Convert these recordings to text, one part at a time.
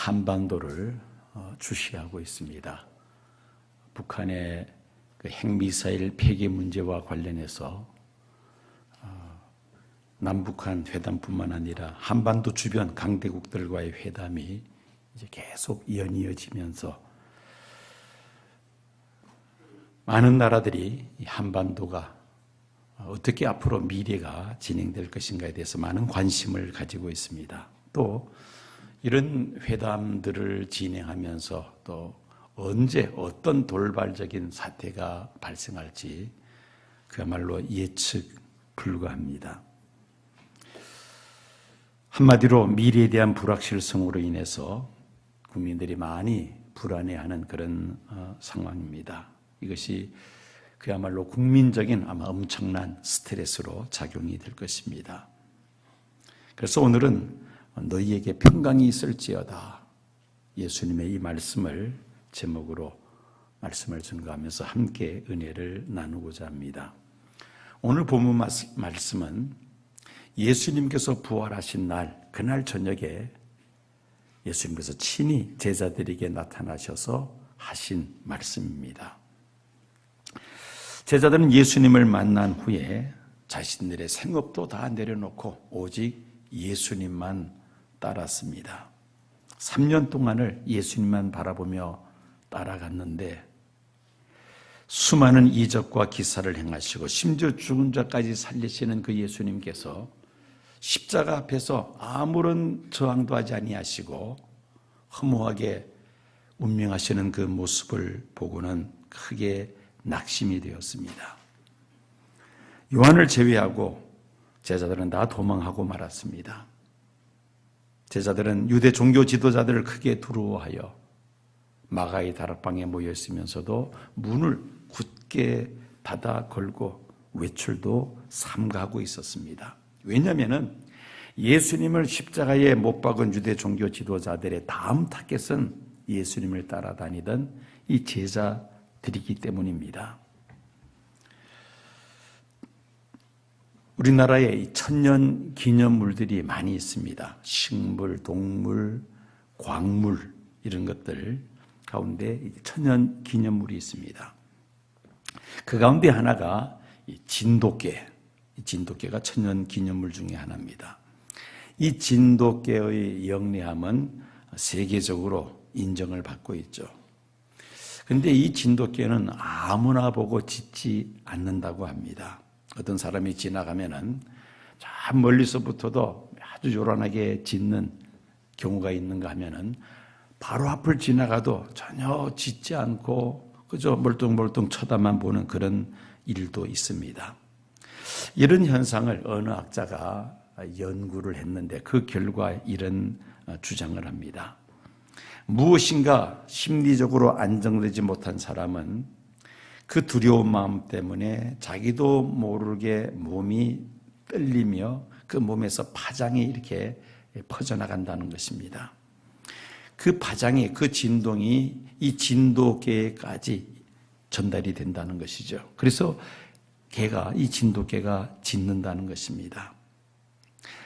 한반도를 주시하고 있습니다. 북한의 그 핵미사일 폐기 문제와 관련해서 남북한 회담뿐만 아니라 한반도 주변 강대국들과의 회담이 이제 계속 연이어지면서 많은 나라들이 이 한반도가 어떻게 앞으로 미래가 진행될 것인가에 대해서 많은 관심을 가지고 있습니다. 또 이런 회담들을 진행하면서 또 언제 어떤 돌발적인 사태가 발생할지 그야말로 예측 불가합니다. 한마디로 미래에 대한 불확실성으로 인해서 국민들이 많이 불안해하는 그런 상황입니다. 이것이 그야말로 국민적인 아마 엄청난 스트레스로 작용이 될 것입니다. 그래서 오늘은 너희에게 평강이 있을지어다. 예수님의 이 말씀을 제목으로 말씀을 증거하면서 함께 은혜를 나누고자 합니다. 오늘 본문 말씀은 예수님께서 부활하신 날, 그날 저녁에 예수님께서 친히 제자들에게 나타나셔서 하신 말씀입니다. 제자들은 예수님을 만난 후에 자신들의 생업도 다 내려놓고 오직 예수님만 따랐습니다. 3년 동안을 예수님만 바라보며 따라갔는데 수많은 이적과 기사를 행하시고 심지어 죽은 자까지 살리시는 그 예수님께서 십자가 앞에서 아무런 저항도 하지 아니하시고 허무하게 운명하시는 그 모습을 보고는 크게 낙심이 되었습니다. 요한을 제외하고 제자들은 다 도망하고 말았습니다. 제자들은 유대 종교 지도자들을 크게 두려워하여 마가의 다락방에 모여 있으면서도 문을 굳게 닫아 걸고 외출도 삼가하고 있었습니다. 왜냐하면 예수님을 십자가에 못 박은 유대 종교 지도자들의 다음 타겟은 예수님을 따라다니던 이 제자들이기 때문입니다. 우리나라에 천년 기념물들이 많이 있습니다. 식물, 동물, 광물 이런 것들 가운데 천년 기념물이 있습니다. 그 가운데 하나가 진돗개. 이 진돗개가 천년 기념물 중에 하나입니다. 이 진돗개의 영리함은 세계적으로 인정을 받고 있죠. 그런데 이 진돗개는 아무나 보고 짖지 않는다고 합니다. 어떤 사람이 지나가면은 저 멀리서부터도 아주 요란하게 짖는 경우가 있는가 하면은 바로 앞을 지나가도 전혀 짖지 않고 그저 멀뚱멀뚱 쳐다만 보는 그런 일도 있습니다. 이런 현상을 어느 학자가 연구를 했는데 그 결과 이런 주장을 합니다. 무엇인가 심리적으로 안정되지 못한 사람은 그 두려운 마음 때문에 자기도 모르게 몸이 떨리며 그 몸에서 파장이 이렇게 퍼져나간다는 것입니다. 그 파장이, 그 진동이 이 진돗개까지 전달이 된다는 것이죠. 그래서 이 진돗개가 짖는다는 것입니다.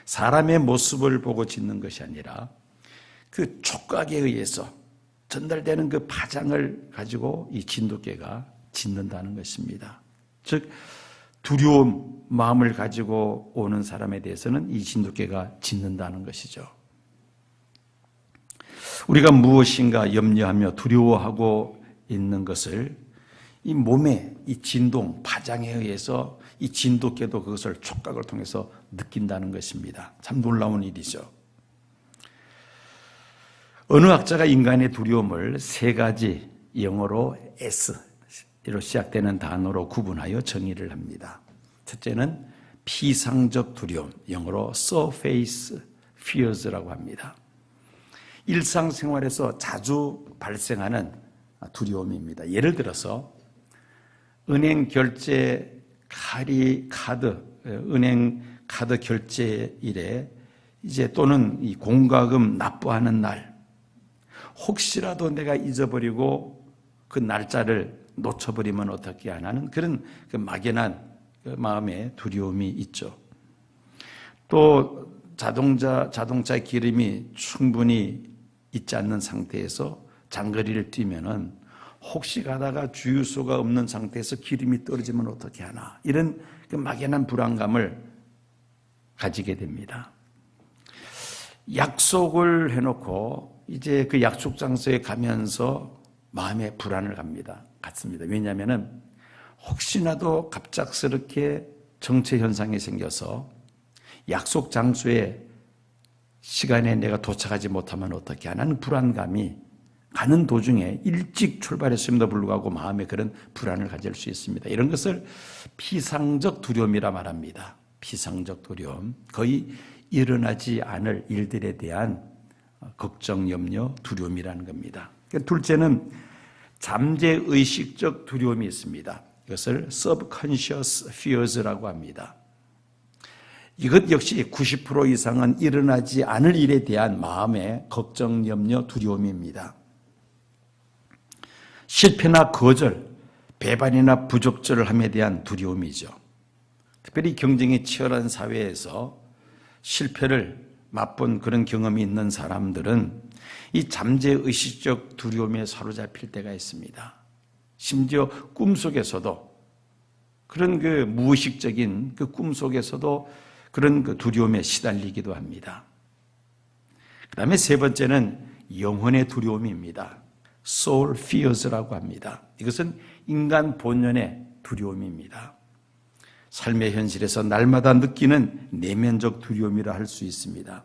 사람의 모습을 보고 짖는 것이 아니라 그 촉각에 의해서 전달되는 그 파장을 가지고 이 진돗개가 짖는다는 것입니다. 즉 두려움 마음을 가지고 오는 사람에 대해서는 이 진돗개가 짖는다는 것이죠. 우리가 무엇인가 염려하며 두려워하고 있는 것을 이 몸의 이 진동, 파장에 의해서 이 진돗개도 그것을 촉각을 통해서 느낀다는 것입니다. 참 놀라운 일이죠. 어느 학자가 인간의 두려움을 세 가지 영어로 S로 시작되는 단어로 구분하여 정의를 합니다. 첫째는 피상적 두려움, 영어로 surface fears라고 합니다. 일상생활에서 자주 발생하는 두려움입니다. 예를 들어서 은행 결제 은행 카드 결제일에 이제 또는 이 공과금 납부하는 날, 혹시라도 내가 잊어버리고 그 날짜를 놓쳐버리면 어떻게 하나는 그런 그 막연한 그 마음의 두려움이 있죠. 또 자동차 기름이 충분히 있지 않는 상태에서 장거리를 뛰면은 혹시 가다가 주유소가 없는 상태에서 기름이 떨어지면 어떻게 하나, 이런 그 막연한 불안감을 가지게 됩니다. 약속을 해놓고 이제 그 약속 장소에 가면서 마음에 불안을 갖습니다. 왜냐하면은 혹시나도 갑작스럽게 정체 현상이 생겨서 약속 장소에 시간에 내가 도착하지 못하면 어떻게 하는 불안감이 가는 도중에 일찍 출발했음에도 불구하고 마음에 그런 불안을 가질 수 있습니다. 이런 것을 피상적 두려움이라 말합니다. 피상적 두려움, 거의 일어나지 않을 일들에 대한 걱정, 염려, 두려움이라는 겁니다. 둘째는 잠재의식적 두려움이 있습니다. 이것을 subconscious fears라고 합니다. 이것 역시 90% 이상은 일어나지 않을 일에 대한 마음의 걱정, 염려, 두려움입니다. 실패나 거절, 배반이나 부적절함에 대한 두려움이죠. 특별히 경쟁이 치열한 사회에서 실패를 맛본 그런 경험이 있는 사람들은 이 잠재의식적 두려움에 사로잡힐 때가 있습니다. 심지어 꿈속에서도, 그런 그 무의식적인 그 꿈속에서도 그런 그 두려움에 시달리기도 합니다. 그 다음에 세 번째는 영혼의 두려움입니다. soul fears라고 합니다. 이것은 인간 본연의 두려움입니다. 삶의 현실에서 날마다 느끼는 내면적 두려움이라 할 수 있습니다.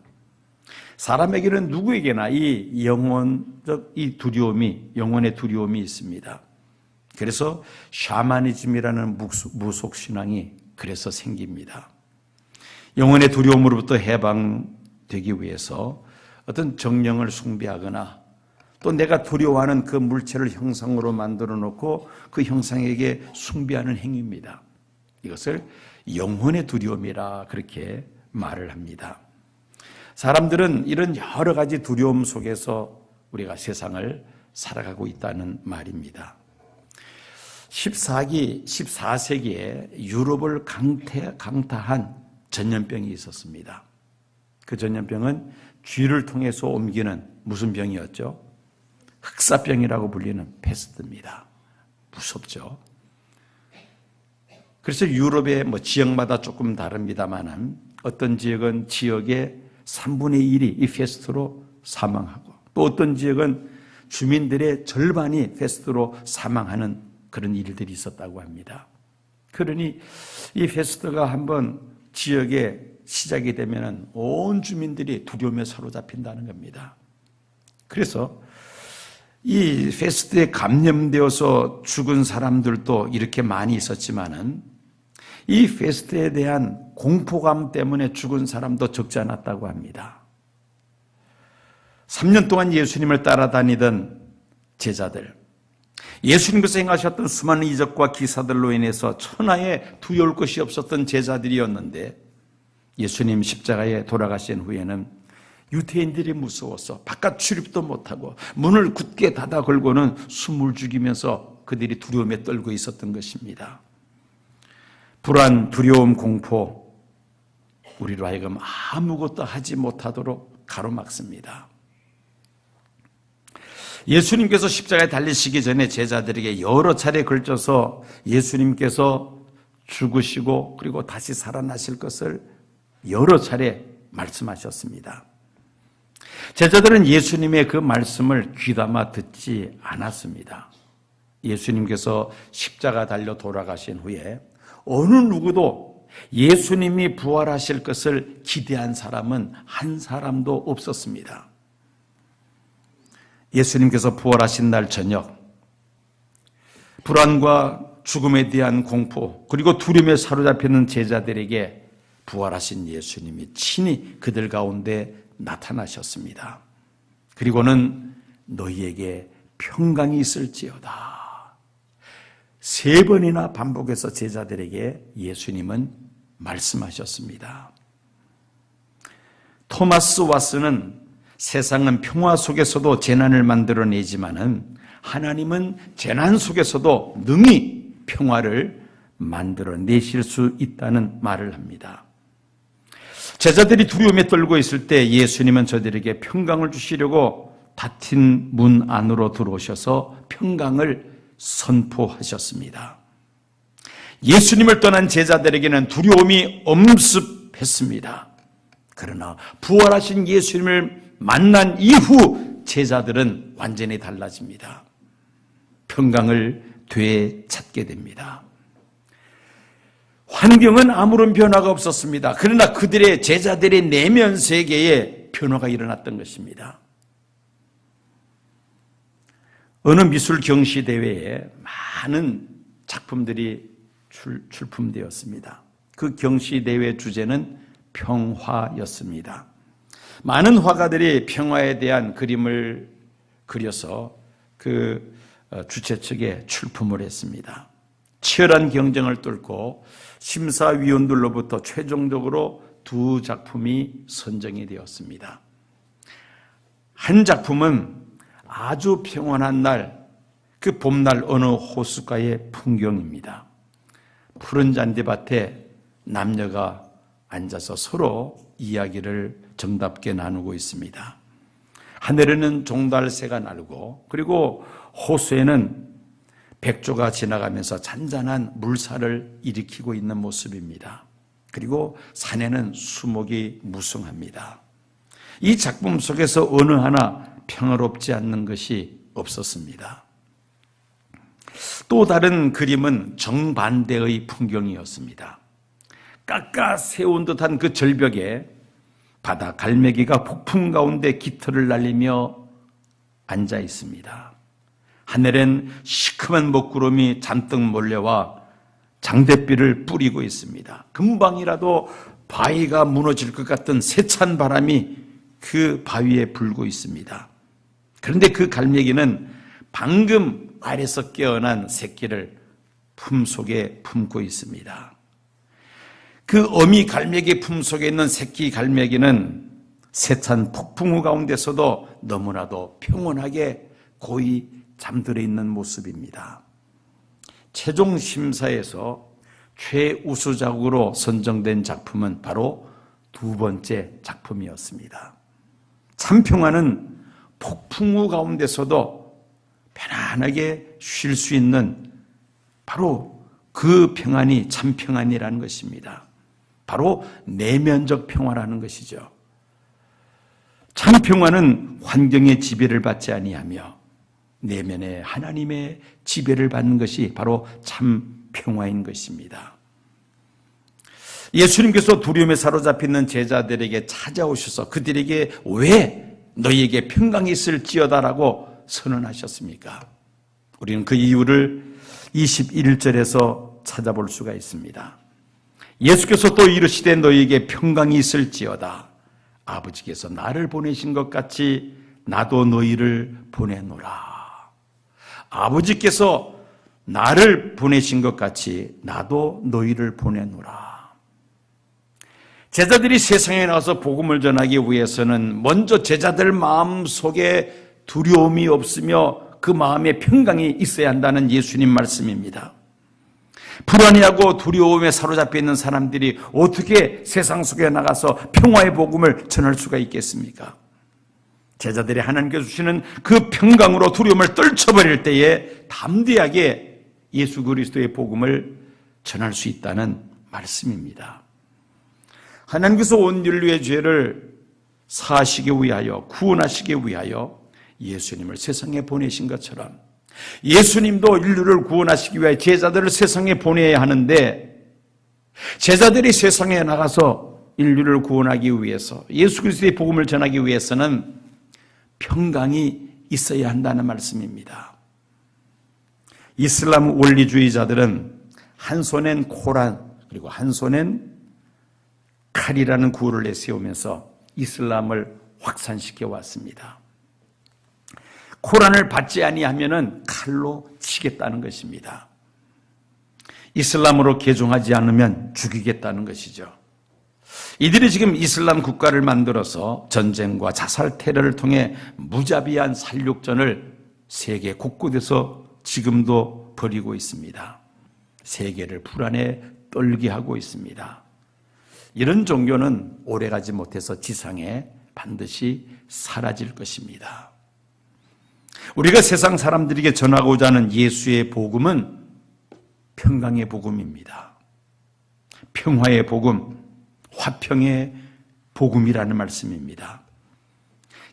사람에게는 누구에게나 이 영혼적 이 두려움이, 영혼의 두려움이 있습니다. 그래서 샤머니즘이라는 무속신앙이 그래서 생깁니다. 영혼의 두려움으로부터 해방되기 위해서 어떤 정령을 숭배하거나 또 내가 두려워하는 그 물체를 형상으로 만들어 놓고 그 형상에게 숭배하는 행위입니다. 이것을 영혼의 두려움이라 그렇게 말을 합니다. 사람들은 이런 여러 가지 두려움 속에서 우리가 세상을 살아가고 있다는 말입니다. 14세기에 유럽을 강타한 전염병이 있었습니다. 그 전염병은 쥐를 통해서 옮기는 무슨 병이었죠? 흑사병이라고 불리는 패스트입니다. 무섭죠? 그래서 유럽의 지역마다 조금 다릅니다만 어떤 지역은 지역의 3분의 1이 이 패스트로 사망하고 또 어떤 지역은 주민들의 절반이 패스트로 사망하는 그런 일들이 있었다고 합니다. 그러니 이 패스트가 한번 지역에 시작이 되면 온 주민들이 두려움에 사로잡힌다는 겁니다. 그래서 이 패스트에 감염되어서 죽은 사람들도 이렇게 많이 있었지만은 이 패스트에 대한 공포감 때문에 죽은 사람도 적지 않았다고 합니다. 3년 동안 예수님을 따라다니던 제자들, 예수님께서 행하셨던 수많은 이적과 기사들로 인해서 천하에 두려울 것이 없었던 제자들이었는데 예수님 십자가에 돌아가신 후에는 유대인들이 무서워서 바깥 출입도 못하고 문을 굳게 닫아 걸고는 숨을 죽이면서 그들이 두려움에 떨고 있었던 것입니다. 불안, 두려움, 공포, 우리로 하여금 아무것도 하지 못하도록 가로막습니다. 예수님께서 십자가에 달리시기 전에 제자들에게 여러 차례 걸쳐서 예수님께서 죽으시고 그리고 다시 살아나실 것을 여러 차례 말씀하셨습니다. 제자들은 예수님의 그 말씀을 귀담아 듣지 않았습니다. 예수님께서 십자가 달려 돌아가신 후에 어느 누구도 예수님이 부활하실 것을 기대한 사람은 한 사람도 없었습니다. 예수님께서 부활하신 날 저녁, 불안과 죽음에 대한 공포 그리고 두려움에 사로잡히는 제자들에게 부활하신 예수님이 친히 그들 가운데 나타나셨습니다. 그리고는 너희에게 평강이 있을지어다. 3번이나 반복해서 제자들에게 예수님은 말씀하셨습니다. 토마스 왓슨은 세상은 평화 속에서도 재난을 만들어내지만은 하나님은 재난 속에서도 능히 평화를 만들어내실 수 있다는 말을 합니다. 제자들이 두려움에 떨고 있을 때 예수님은 저들에게 평강을 주시려고 닫힌 문 안으로 들어오셔서 평강을 선포하셨습니다. 예수님을 떠난 제자들에게는 두려움이 엄습했습니다. 그러나 부활하신 예수님을 만난 이후 제자들은 완전히 달라집니다. 평강을 되찾게 됩니다. 환경은 아무런 변화가 없었습니다. 그러나 그들의 제자들의 내면 세계에 변화가 일어났던 것입니다. 어느 미술 경시 대회에 많은 작품들이 출품되었습니다. 그 경시 대회 주제는 평화였습니다. 많은 화가들이 평화에 대한 그림을 그려서 그 주최 측에 출품을 했습니다. 치열한 경쟁을 뚫고 심사위원들로부터 최종적으로 2 작품이 선정이 되었습니다. 한 작품은 아주 평온한 날, 그 봄날 어느 호숫가의 풍경입니다. 푸른 잔디밭에 남녀가 앉아서 서로 이야기를 정답게 나누고 있습니다. 하늘에는 종달새가 날고 그리고 호수에는 백조가 지나가면서 잔잔한 물살을 일으키고 있는 모습입니다. 그리고 산에는 수목이 무성합니다. 이 작품 속에서 어느 하나 평화롭지 않는 것이 없었습니다. 또 다른 그림은 정반대의 풍경이었습니다. 깎아 세운 듯한 그 절벽에 바다 갈매기가 폭풍 가운데 깃털을 날리며 앉아 있습니다. 하늘엔 시큼한 먹구름이 잔뜩 몰려와 장대비를 뿌리고 있습니다. 금방이라도 바위가 무너질 것 같은 세찬 바람이 그 바위에 불고 있습니다. 그런데 그 갈매기는 방금 알에서 깨어난 새끼를 품속에 품고 있습니다. 그 어미 갈매기 품속에 있는 새끼 갈매기는 세찬 폭풍우 가운데서도 너무나도 평온하게 고이 잠들어 있는 모습입니다. 최종 심사에서 최우수작으로 선정된 작품은 바로 2번째 작품이었습니다. 참평화는 폭풍우 가운데서도 편안하게 쉴 수 있는 바로 그 평안이 참평안이라는 것입니다. 바로 내면적 평화라는 것이죠. 참평화는 환경의 지배를 받지 아니하며 내면에 하나님의 지배를 받는 것이 바로 참평화인 것입니다. 예수님께서 두려움에 사로잡혀 있는 제자들에게 찾아오셔서 그들에게 왜 너희에게 평강이 있을지어다라고 선언하셨습니까? 우리는 그 이유를 21절에서 찾아볼 수가 있습니다. 예수께서 또 이르시되 너희에게 평강이 있을지어다. 아버지께서 나를 보내신 것 같이 나도 너희를 보내노라. 아버지께서 나를 보내신 것 같이 나도 너희를 보내노라. 제자들이 세상에 나와서 복음을 전하기 위해서는 먼저 제자들 마음속에 두려움이 없으며 그 마음에 평강이 있어야 한다는 예수님 말씀입니다. 불안해하고 두려움에 사로잡혀 있는 사람들이 어떻게 세상 속에 나가서 평화의 복음을 전할 수가 있겠습니까? 제자들이 하나님께서 주시는 그 평강으로 두려움을 떨쳐버릴 때에 담대하게 예수 그리스도의 복음을 전할 수 있다는 말씀입니다. 하나님께서 온 인류의 죄를 사하시기 위하여 구원하시기 위하여 예수님을 세상에 보내신 것처럼 예수님도 인류를 구원하시기 위하여 제자들을 세상에 보내야 하는데 제자들이 세상에 나가서 인류를 구원하기 위해서 예수 그리스도의 복음을 전하기 위해서는 평강이 있어야 한다는 말씀입니다. 이슬람 원리주의자들은 한 손엔 코란 그리고 한 손엔 칼이라는 구호를 내세우면서 이슬람을 확산시켜 왔습니다. 코란을 받지 아니하면은 칼로 치겠다는 것입니다. 이슬람으로 개종하지 않으면 죽이겠다는 것이죠. 이들이 지금 이슬람 국가를 만들어서 전쟁과 자살 테러를 통해 무자비한 살육전을 세계 곳곳에서 지금도 벌이고 있습니다. 세계를 불안에 떨게 하고 있습니다. 이런 종교는 오래가지 못해서 지상에 반드시 사라질 것입니다. 우리가 세상 사람들에게 전하고자 하는 예수의 복음은 평강의 복음입니다. 평화의 복음, 화평의 복음이라는 말씀입니다.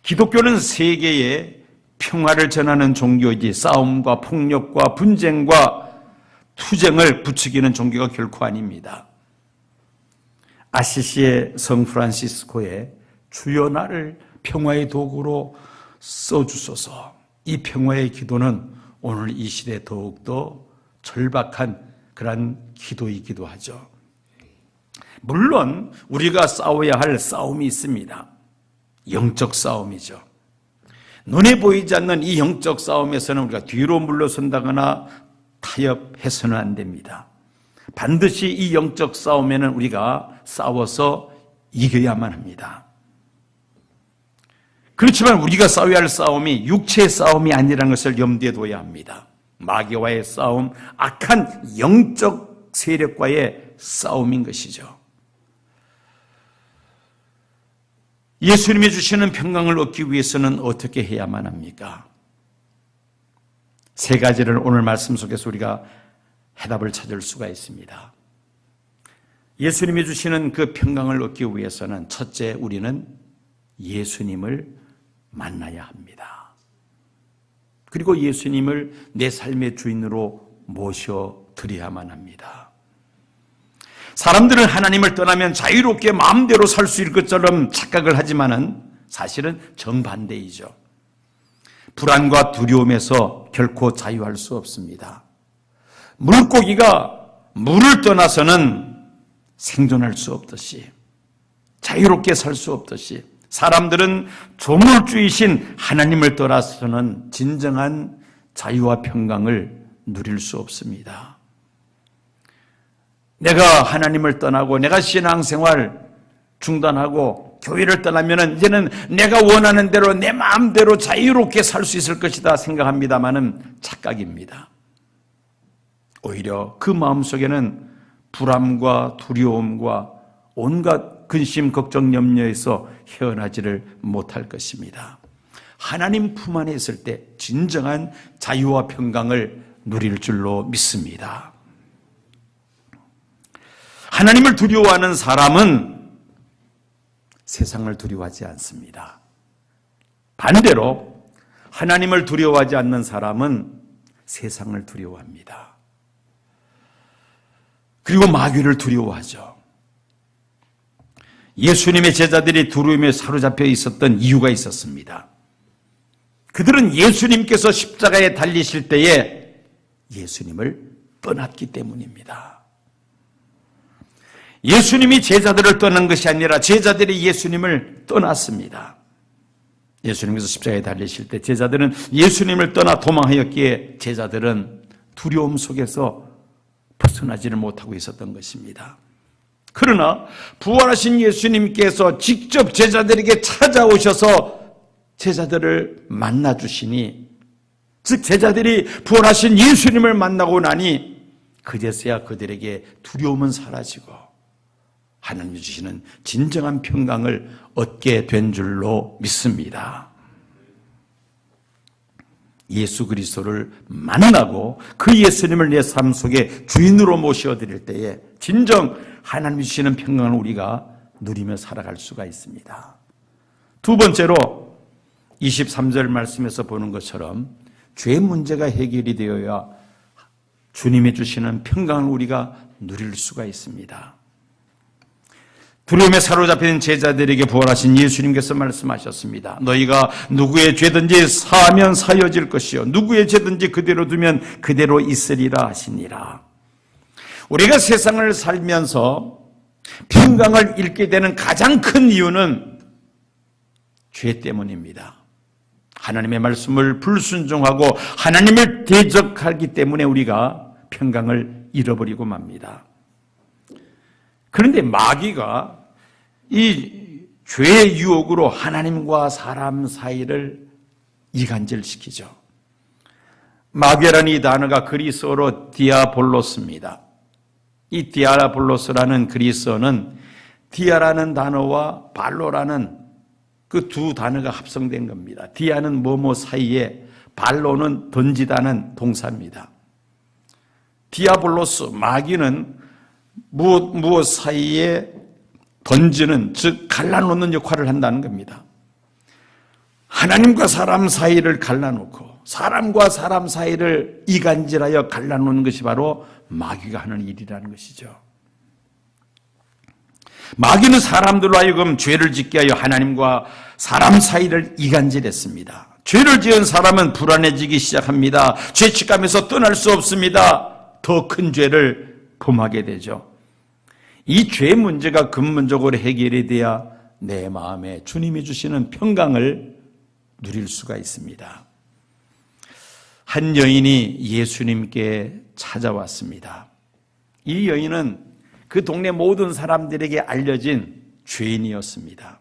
기독교는 세계에 평화를 전하는 종교이지 싸움과 폭력과 분쟁과 투쟁을 부추기는 종교가 결코 아닙니다. 아시시의 성 프란시스코의 주여 나를 평화의 도구로 써주소서. 이 평화의 기도는 오늘 이 시대에 더욱더 절박한 그런 기도이기도 하죠. 물론 우리가 싸워야 할 싸움이 있습니다. 영적 싸움이죠. 눈에 보이지 않는 이 영적 싸움에서는 우리가 뒤로 물러선다거나 타협해서는 안 됩니다. 반드시 이 영적 싸움에는 우리가 싸워서 이겨야만 합니다. 그렇지만 우리가 싸워야 할 싸움이 육체의 싸움이 아니라는 것을 염두에 둬야 합니다. 마귀와의 싸움, 악한 영적 세력과의 싸움인 것이죠. 예수님이 주시는 평강을 얻기 위해서는 어떻게 해야만 합니까? 세 가지를 오늘 말씀 속에서 우리가 해답을 찾을 수가 있습니다. 예수님이 주시는 그 평강을 얻기 위해서는 첫째, 우리는 예수님을 만나야 합니다. 그리고 예수님을 내 삶의 주인으로 모셔드려야만 합니다. 사람들은 하나님을 떠나면 자유롭게 마음대로 살 수 있을 것처럼 착각을 하지만은 사실은 정반대이죠. 불안과 두려움에서 결코 자유할 수 없습니다. 물고기가 물을 떠나서는 생존할 수 없듯이, 자유롭게 살 수 없듯이, 사람들은 조물주이신 하나님을 떠나서는 진정한 자유와 평강을 누릴 수 없습니다. 내가 하나님을 떠나고 내가 신앙생활 중단하고 교회를 떠나면은 이제는 내가 원하는 대로 내 마음대로 자유롭게 살 수 있을 것이다 생각합니다만은 착각입니다. 오히려 그 마음속에는 불안과 두려움과 온갖 근심, 걱정, 염려에서 헤어나지를 못할 것입니다. 하나님 품 안에 있을 때 진정한 자유와 평강을 누릴 줄로 믿습니다. 하나님을 두려워하는 사람은 세상을 두려워하지 않습니다. 반대로 하나님을 두려워하지 않는 사람은 세상을 두려워합니다. 그리고 마귀를 두려워하죠. 예수님의 제자들이 두려움에 사로잡혀 있었던 이유가 있었습니다. 그들은 예수님께서 십자가에 달리실 때에 예수님을 떠났기 때문입니다. 예수님이 제자들을 떠난 것이 아니라 제자들이 예수님을 떠났습니다. 예수님께서 십자가에 달리실 때 제자들은 예수님을 떠나 도망하였기에 제자들은 두려움 속에서 벗어나지를 못하고 있었던 것입니다. 그러나 부활하신 예수님께서 직접 제자들에게 찾아오셔서 제자들을 만나주시니, 즉 제자들이 부활하신 예수님을 만나고 나니 그제서야 그들에게 두려움은 사라지고 하나님이 주시는 진정한 평강을 얻게 된 줄로 믿습니다. 예수 그리스도를 만나고 그 예수님을 내 삶 속에 주인으로 모셔드릴 때에 진정 하나님이 주시는 평강을 우리가 누리며 살아갈 수가 있습니다. 두 번째로 23절 말씀에서 보는 것처럼 죄 문제가 해결이 되어야 주님이 주시는 평강을 우리가 누릴 수가 있습니다. 두려움에 사로잡힌 제자들에게 부활하신 예수님께서 말씀하셨습니다. 너희가 누구의 죄든지 사하면 사여질 것이요 누구의 죄든지 그대로 두면 그대로 있으리라 하시니라. 우리가 세상을 살면서 평강을 잃게 되는 가장 큰 이유는 죄 때문입니다. 하나님의 말씀을 불순종하고 하나님을 대적하기 때문에 우리가 평강을 잃어버리고 맙니다. 그런데 마귀가 이 죄의 유혹으로 하나님과 사람 사이를 이간질시키죠. 마귀라는 이 단어가 그리스어로 디아볼로스입니다. 이 디아볼로스라는 그리스어는 디아라는 단어와 발로라는 그 두 단어가 합성된 겁니다. 디아는 뭐뭐 사이에, 발로는 던지다는 동사입니다. 디아블로스, 마귀는 무엇 사이에 던지는, 즉 갈라놓는 역할을 한다는 겁니다. 하나님과 사람 사이를 갈라놓고 사람과 사람 사이를 이간질하여 갈라놓는 것이 바로 마귀가 하는 일이라는 것이죠. 마귀는 사람들로 하여금 죄를 짓게 하여 하나님과 사람 사이를 이간질했습니다. 죄를 지은 사람은 불안해지기 시작합니다. 죄책감에서 떠날 수 없습니다. 더 큰 죄를 범하게 되죠. 이 죄 문제가 근본적으로 해결이 돼야 내 마음에 주님이 주시는 평강을 누릴 수가 있습니다. 한 여인이 예수님께 찾아왔습니다. 이 여인은 그 동네 모든 사람들에게 알려진 죄인이었습니다.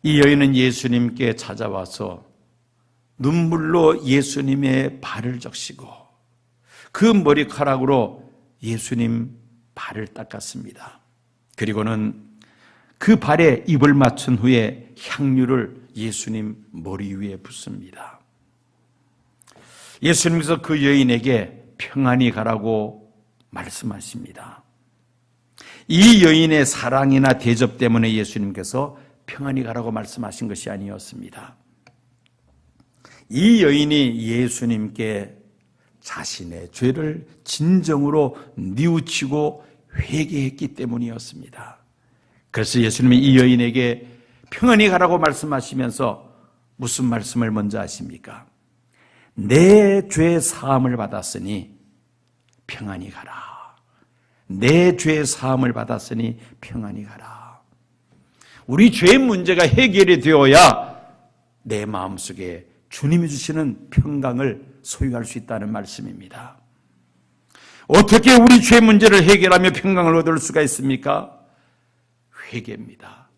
이 여인은 예수님께 찾아와서 눈물로 예수님의 발을 적시고 그 머리카락으로 예수님 발을 닦았습니다. 그리고는 그 발에 입을 맞춘 후에 향유를 예수님 머리 위에 붓습니다. 예수님께서 그 여인에게 평안히 가라고 말씀하십니다. 이 여인의 사랑이나 대접 때문에 예수님께서 평안히 가라고 말씀하신 것이 아니었습니다. 이 여인이 예수님께 자신의 죄를 진정으로 뉘우치고 회개했기 때문이었습니다. 그래서 예수님이 이 여인에게 평안히 가라고 말씀하시면서 무슨 말씀을 먼저 하십니까? 내 죄 사함을 받았으니 평안히 가라. 내 죄 사함을 받았으니 평안히 가라. 우리 죄의 문제가 해결이 되어야 내 마음속에 주님이 주시는 평강을 소유할 수 있다는 말씀입니다. 어떻게 우리 죄 문제를 해결하며 평강을 얻을 수가 있습니까? 회개입니다.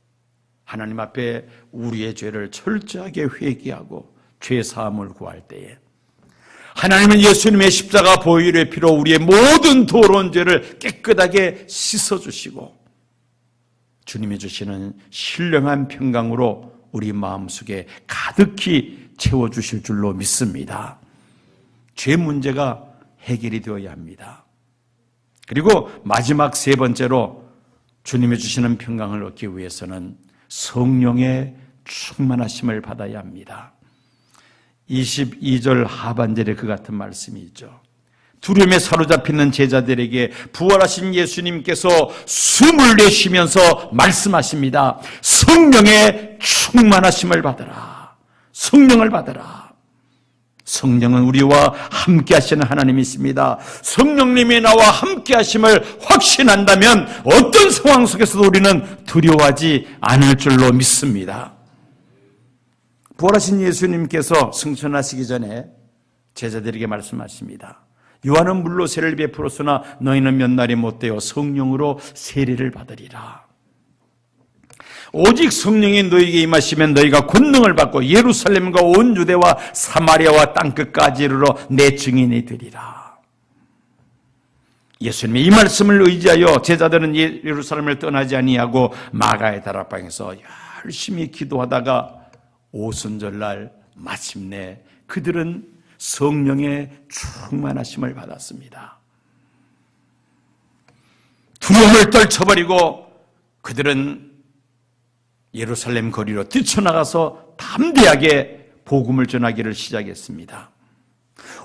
하나님 앞에 우리의 죄를 철저하게 회개하고 죄 사함을 구할 때에 하나님은 예수님의 십자가 보혈의 피로 우리의 모든 더러운 죄를 깨끗하게 씻어주시고 주님이 주시는 신령한 평강으로 우리 마음속에 가득히 채워주실 줄로 믿습니다. 죄 문제가 해결이 되어야 합니다. 그리고 마지막 세 번째로 주님이 주시는 평강을 얻기 위해서는 성령의 충만하심을 받아야 합니다. 22절 하반절에 그 같은 말씀이 있죠. 두려움에 사로잡히는 제자들에게 부활하신 예수님께서 숨을 내쉬면서 말씀하십니다. 성령의 충만하심을 받으라. 성령을 받으라. 성령은 우리와 함께 하시는 하나님이십니다. 성령님이 나와 함께 하심을 확신한다면 어떤 상황 속에서도 우리는 두려워하지 않을 줄로 믿습니다. 부활하신 예수님께서 승천하시기 전에 제자들에게 말씀하십니다. 요한은 물로 세례를 베풀었으나 너희는 몇 날이 못되어 성령으로 세례를 받으리라. 오직 성령이 너희에게 임하시면 너희가 권능을 받고 예루살렘과 온 유대와 사마리아와 땅끝까지 이르러 내 증인이 되리라. 예수님의 이 말씀을 의지하여 제자들은 예루살렘을 떠나지 아니하고 마가의 다락방에서 열심히 기도하다가 오순절날 마침내 그들은 성령의 충만하심을 받았습니다. 두려움을 떨쳐버리고 그들은 예루살렘 거리로 뛰쳐나가서 담대하게 복음을 전하기를 시작했습니다.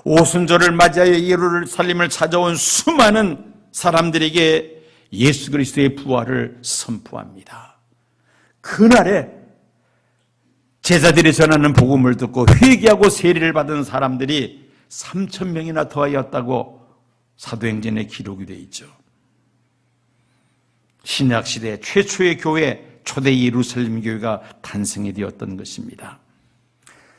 오순절을 맞이하여 예루살렘을 찾아온 수많은 사람들에게 예수 그리스도의 부활을 선포합니다. 그날에 제자들이 전하는 복음을 듣고 회개하고 세례를 받은 사람들이 3,000명이나 더하였다고 사도행전에 기록이 되어 있죠. 신약시대 최초의 교회, 초대 예루살렘 교회가 탄생이 되었던 것입니다.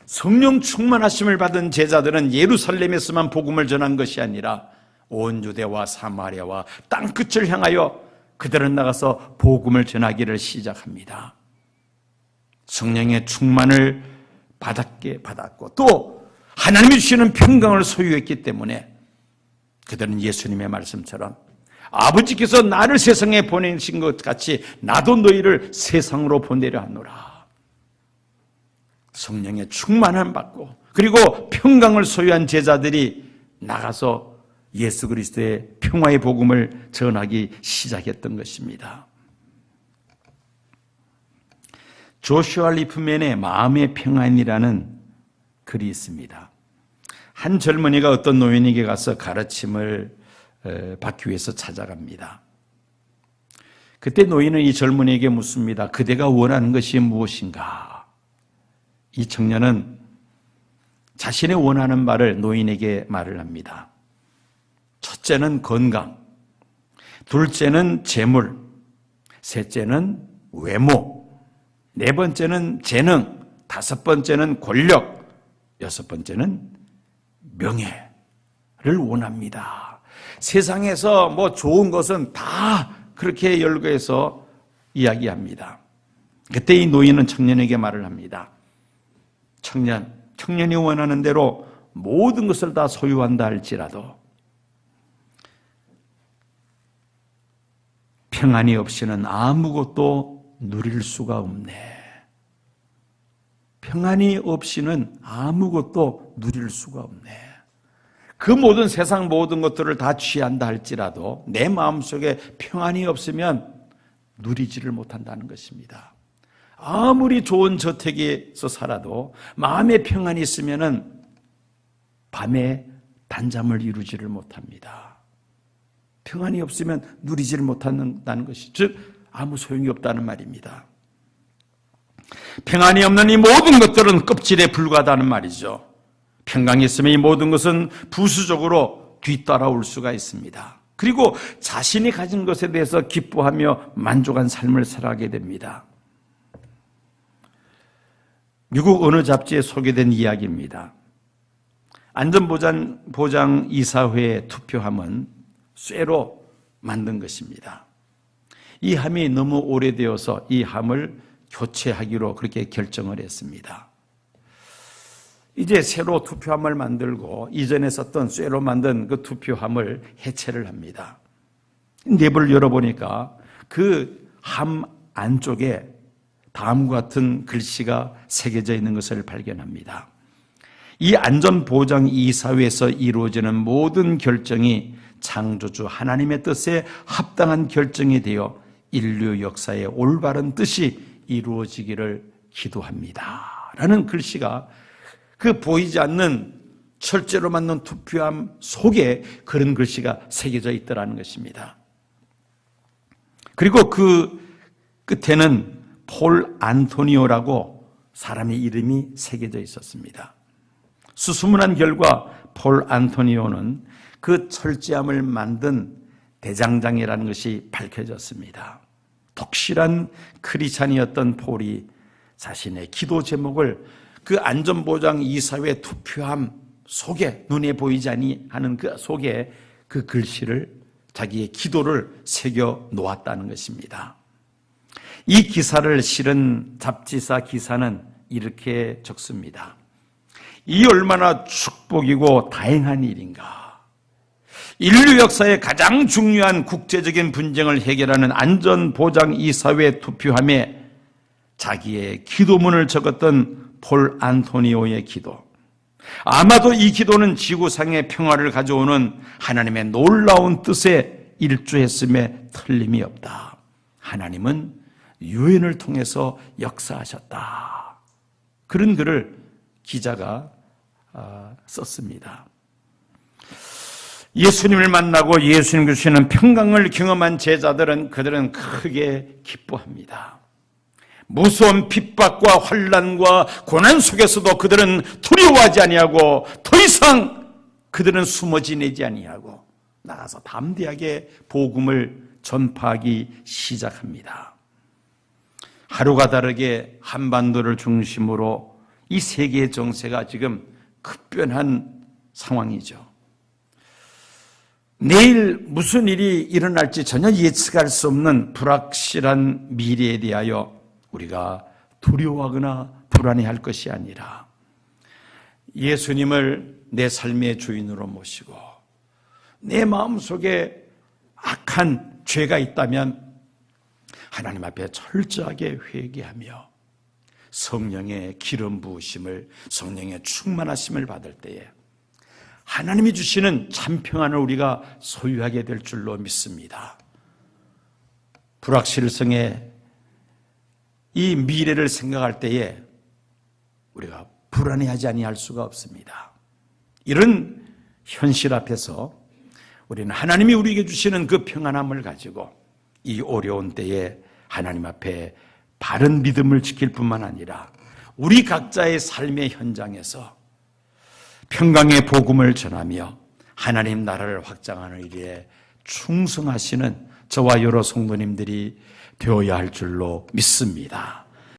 성령 충만하심을 받은 제자들은 예루살렘에서만 복음을 전한 것이 아니라 온 유대와 사마리아와 땅끝을 향하여 그들은 나가서 복음을 전하기를 시작합니다. 성령의 충만을 받았고 또 하나님이 주시는 평강을 소유했기 때문에 그들은 예수님의 말씀처럼 아버지께서 나를 세상에 보내신 것 같이 나도 너희를 세상으로 보내려 하노라. 성령의 충만함 받고 그리고 평강을 소유한 제자들이 나가서 예수 그리스도의 평화의 복음을 전하기 시작했던 것입니다. 조슈아 리프맨의 마음의 평안이라는 글이 있습니다. 한 젊은이가 어떤 노인에게 가서 가르침을 받기 위해서 찾아갑니다. 그때 노인은 이 젊은이에게 묻습니다. 그대가 원하는 것이 무엇인가? 이 청년은 자신의 원하는 말을 노인에게 말을 합니다. 첫째는 건강, 둘째는 재물, 셋째는 외모, 네 번째는 재능, 다섯 번째는 권력, 여섯 번째는 명예를 원합니다. 세상에서 뭐 좋은 것은 다 그렇게 열거해서 이야기합니다. 그때 이 노인은 청년에게 말을 합니다. 청년이 원하는 대로 모든 것을 다 소유한다 할지라도 평안이 없이는 아무것도 누릴 수가 없네. 평안이 없이는 아무것도 누릴 수가 없네. 그 모든 세상 모든 것들을 다 취한다 할지라도 내 마음속에 평안이 없으면 누리지를 못한다는 것입니다. 아무리 좋은 저택에서 살아도 마음의 평안이 있으면은 밤에 단잠을 이루지를 못합니다. 평안이 없으면 누리지를 못한다는 것이 즉 아무 소용이 없다는 말입니다. 평안이 없는 이 모든 것들은 껍질에 불과하다는 말이죠. 평강이 있으면 이 모든 것은 부수적으로 뒤따라올 수가 있습니다. 그리고 자신이 가진 것에 대해서 기뻐하며 만족한 삶을 살아가게 됩니다. 미국 어느 잡지에 소개된 이야기입니다. 안전보장 이사회의 투표함은 쇠로 만든 것입니다. 이 함이 너무 오래되어서 이 함을 교체하기로 그렇게 결정을 했습니다. 이제 새로 투표함을 만들고 이전에 썼던 쇠로 만든 그 투표함을 해체를 합니다. 내부를 열어보니까 그 함 안쪽에 다음과 같은 글씨가 새겨져 있는 것을 발견합니다. 이 안전보장 이사회에서 이루어지는 모든 결정이 창조주 하나님의 뜻에 합당한 결정이 되어 인류 역사의 올바른 뜻이 이루어지기를 기도합니다. 라는 글씨가 그 보이지 않는 철제로 만든 투표함 속에 그런 글씨가 새겨져 있더라는 것입니다. 그리고 그 끝에는 폴 안토니오라고 사람의 이름이 새겨져 있었습니다. 수소문한 결과 폴 안토니오는 그 철제함을 만든 대장장이라는 것이 밝혀졌습니다. 독실한 크리스찬이었던 폴이 자신의 기도 제목을 그 안전보장 이사회 투표함 속에 눈에 보이지 아니하는 그 속에 그 글씨를 자기의 기도를 새겨 놓았다는 것입니다. 이 기사를 실은 잡지사 기사는 이렇게 적습니다. 이 얼마나 축복이고 다행한 일인가. 인류 역사의 가장 중요한 국제적인 분쟁을 해결하는 안전보장이사회 투표함에 자기의 기도문을 적었던 폴 안토니오의 기도. 아마도 이 기도는 지구상의 평화를 가져오는 하나님의 놀라운 뜻에 일조했음에 틀림이 없다. 하나님은 유엔을 통해서 역사하셨다. 그런 글을 기자가 썼습니다. 예수님을 만나고 예수님 주시는 평강을 경험한 제자들은 그들은 크게 기뻐합니다. 무서운 핍박과 환난과 고난 속에서도 그들은 두려워하지 아니하고 더 이상 그들은 숨어 지내지 아니하고 나가서 담대하게 복음을 전파하기 시작합니다. 하루가 다르게 한반도를 중심으로 이 세계의 정세가 지금 급변한 상황이죠. 내일 무슨 일이 일어날지 전혀 예측할 수 없는 불확실한 미래에 대하여 우리가 두려워하거나 불안해할 것이 아니라 예수님을 내 삶의 주인으로 모시고 내 마음속에 악한 죄가 있다면 하나님 앞에 철저하게 회개하며 성령의 기름 부으심을, 성령의 충만하심을 받을 때에 하나님이 주시는 참 평안을 우리가 소유하게 될 줄로 믿습니다. 불확실성의 이 미래를 생각할 때에 우리가 불안해하지 아니할 수가 없습니다. 이런 현실 앞에서 우리는 하나님이 우리에게 주시는 그 평안함을 가지고 이 어려운 때에 하나님 앞에 바른 믿음을 지킬 뿐만 아니라 우리 각자의 삶의 현장에서 평강의 복음을 전하며 하나님 나라를 확장하는 일에 충성하시는 저와 여러 성도님들이 되어야 할 줄로 믿습니다.